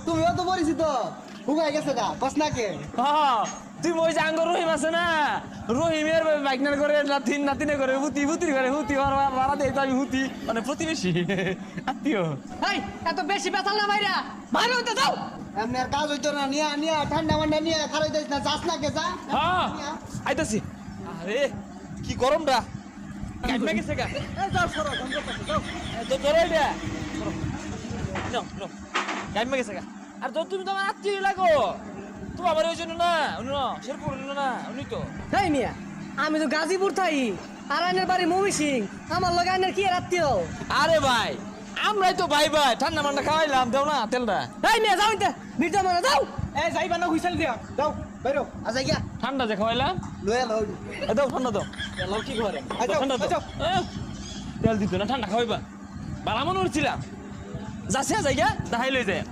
তুমিও তো পরিচিত হুগাই গেছে গা কস না কে তুই ওই যে আঙ্গ রহিম আছে না রহিমের বাইকনার করে নাতিনে করে হুতির করে হুতি ভাড়া দেয় তো আমি হুতি মানে প্রতিবেশী আত্মীয়। এই এত বেশি বেতাল না ভাইরা বাইরে হইতে যাও। এমনি আর কাজ হইতো না নিয়া নিয়া ঠান্ডা মান্ডা নিয়ে খারাই দিস না যাস না কে যা হ্যাঁ আইতাছি। আরে কি গরমটা কাইমা গেছে গা। যাও সরো যাও তো ধরো এটা কাইমা গেছে গা। আর তো তুমি তো আমার আত্মীয় লাগো তুমি আমার ওই জন্য না উনি না শেরপুর না উনি তো। এই মিয়া আমি তো গাজীপুর থাই আর আইনের বাড়ি মমি সিং আমার লগে আইনের কি আর আত্মীয়। আরে ভাই আমরাই তো ভাই ভাই ঠান্ডা মান্ডা খাওয়াইলাম দেও না তেলটা। এই মিয়া যাও ইনতে বিরজা মানে যাও। এই যাইবা না হুইসেল দিয়া যাও বাইরো আচ্ছা গিয়া ঠান্ডা যে খাওয়াইলাম লয়ে লও দাও ঠান্ডা দাও লাও কি করে ঠান্ডা দাও তেল দিত না ঠান্ডা খাওয়াইবা বালা মনে হচ্ছিলাম যাচ্ছে জায়গা দেখাই লই যায়।